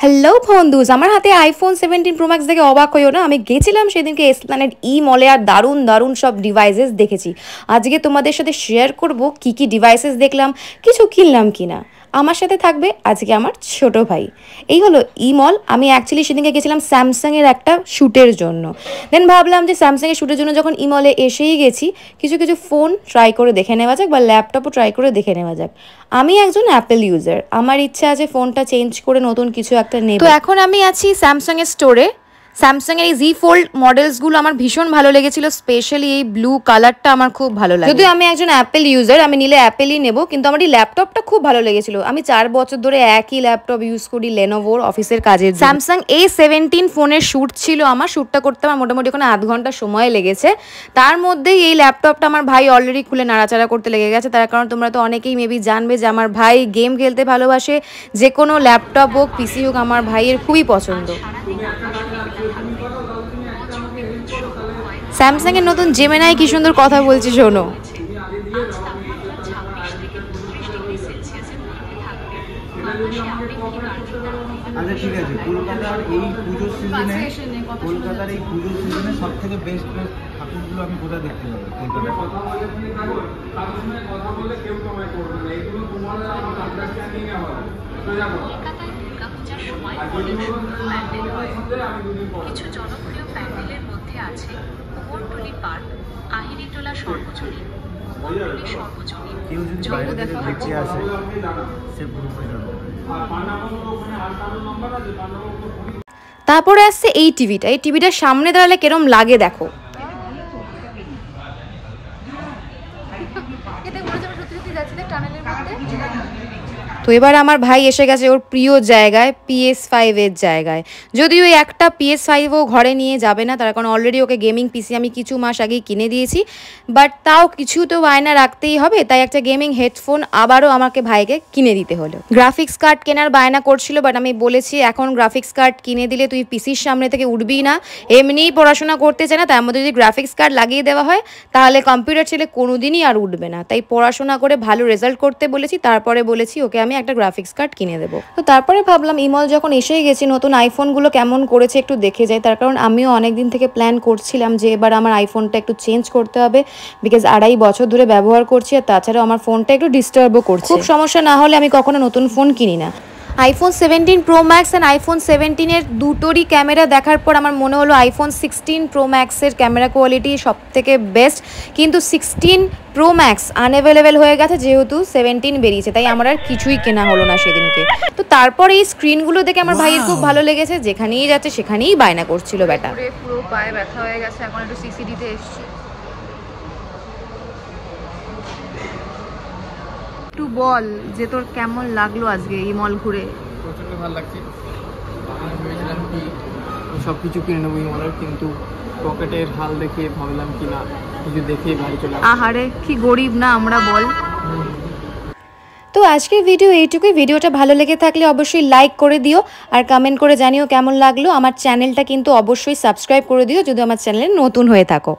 Hello বন্ধুস, আমার হাতে iPhone 17 pro max দেখে অবাক হইও না। আমি গেছিলাম সেদিনকে এসপ্ল্যানেড মলে আর দারুণ দারুণ সব ডিভাইসেস দেখেছি। আজকে তোমাদের সাথে শেয়ার করব কি কি ডিভাইসেস দেখলাম, কিছু কিনলাম কিনা। আমার সাথে থাকবে আজকে আমার ছোট ভাই। এই হলো মল। আমি অ্যাকচুয়ালি সেদিনকে গেছিলাম স্যামসাংয়ের একটা শ্যুটের জন্য। দেন ভাবলাম যে স্যামসাংয়ের শ্যুটের জন্য যখন মলে এসেই গেছি, কিছু কিছু ফোন ট্রাই করে দেখে নেওয়া যাক বা ল্যাপটপও ট্রাই করে দেখে নেওয়া যাক। আমি একজন অ্যাপেল ইউজার, আমার ইচ্ছা আছে ফোনটা চেঞ্জ করে নতুন কিছু একটা নেব। তো এখন আমি আছি স্যামসাংয়ের স্টোরে। স্যামসাংয়ের এই জি ফোল্ড মডেলসগুলো আমার ভীষণ ভালো লেগেছিল, স্পেশালি এই ব্লু কালারটা আমার খুব ভালো লাগে। যদিও আমি একজন অ্যাপেল ইউজার, আমি নিলে অ্যাপেলই নেব, কিন্তু আমার এই ল্যাপটপটা খুব ভালো লেগেছিল। আমি 4 বছর ধরে একই ল্যাপটপ ইউজ করি, লেনোভোর অফিসের কাজের। স্যামসাং A17 ফোনের শ্যুট ছিল আমার, শ্যুটটা করতে আমার মোটামুটি ওখানে আধ ঘন্টা সময় লেগেছে। তার মধ্যেই এই ল্যাপটপটা আমার ভাই অলরেডি খুলে নাড়াচাড়া করতে লেগে গেছে। তার কারণ তোমরা তো অনেকেই মেবি জানবে যে আমার ভাই গেম খেলতে ভালোবাসে। যে কোনো ল্যাপটপ হোক পিসি হোক আমার ভাইয়ের খুবই পছন্দ। স্যামসাংয়ের নতুন জেমিনাই কি সুন্দর কথা বলছি, শোনো। আচ্ছা ঠিক আছে, কলকাতার এই পুজোর সিজনে সব থেকে বেস্ট ঠাকুরগুলো আমি কোথায় দেখতে পাবো? কিছু জনপ্রিয় প্যান্ডেলের মধ্যে আছে কুমোরটুলি পার্ক, আহিরিটোলা সর্বজনীন, কুমোরটুলি সর্বজনীন। কেউ যদি বাইরে থেকে দেখতে আসে সে পুরোপুরি। তারপরে আসছে এই টিভিটা। এই টিভিটার সামনে দাঁড়ালে কেরম লাগে দেখো। তো এবার আমার ভাই এসে গেছে ওর প্রিয় জায়গায়, PS5 এর জায়গায়। যদিও ওই একটা PS5 ও ঘরে নিয়ে যাবে না, তার কারণ অলরেডি ওকে গেমিং পিসি আমি কিছু মাস আগেই কিনে দিয়েছি। বাট তাও কিছু তো বায়না রাখতেই হবে, তাই একটা গেমিং হেডফোন আবারও আমাকে ভাইকে কিনে দিতে হলো। গ্রাফিক্স কার্ড কেনার বায়না করছিল, বাট আমি বলেছি এখন গ্রাফিক্স কার্ড কিনে দিলে তুই পিসির সামনে থেকে উঠবি না, এমনিই পড়াশোনা করতে চায় না, তার মধ্যে যদি গ্রাফিক্স কার্ড লাগিয়ে দেওয়া হয় তাহলে কম্পিউটার ছেলে কোনোদিনই আর উঠবে না। তাই পড়াশোনা করে ভালো রেজাল্ট করতে বলেছি, তারপরে বলেছি ওকে আমি একটা গ্রাফিক্স কার্ড কিনে দেবো। তো তারপরে ভাবলাম ইমল যখন এসেই গেছি, নতুন আইফোনগুলো কেমন করেছে একটু দেখে যাই। তার কারণ আমিও অনেকদিন থেকে প্ল্যান করছিলাম যে এবার আমার আইফোনটা একটু চেঞ্জ করতে হবে, বিকজ 2.5 বছর ধরে ব্যবহার করছি, আর তাছাড়াও আমার ফোনটা একটু ডিস্টার্বও করছে। খুব সমস্যা না হলে আমি কখনো নতুন ফোন কিনি না। IPhone 17 pro max and iPhone 17-এর দুটোরই ক্যামেরা দেখার পর আমার মনে হলো আইফোন 16 প্রো ম্যাক্সের ক্যামেরা কোয়ালিটি সব থেকে বেস্ট। কিন্তু 16 প্রো ম্যাক্স আনঅ্যাভেলেবেল হয়ে গেছে যেহেতু 17 বেরিয়েছে, তাই আমার আর কিছুই কেনা হলো না সেদিনকে। তো তারপরে এই স্ক্রিনগুলো দেখে আমার ভাইয়ের খুব ভালো লেগেছে, যেখানেই যাচ্ছে সেখানেই বায়না করছিল ব্যাটা। পুরো পায়ে ব্যথা হয়ে গেছে, এখন একটু সিসিডিতে এসছি। একটু বল যে তোর কেমন লাগলো আজকে এই মল ঘুরে? প্রচন্ড ভালো লাগছে। আমি ভেবেছিলাম কি সব কিছু কিনে নেবো এই মলের, কিন্তু পকেটের হাল দেখে ভাবলাম কি না কিছু দেখে বাড়ি চলে আসি। আহারে কি গরিব না আমরা, বল। তো আজকের ভিডিও এইটুকুই। ভিডিওটা ভালো লেগে থাকলে অবশ্যই লাইক করে দিও আর কমেন্ট করে জানিও কেমন লাগলো। আমার চ্যানেলটা কিন্তু অবশ্যই সাবস্ক্রাইব করে দিও যদি আমার চ্যানেলে নতুন হয়ে থাকো।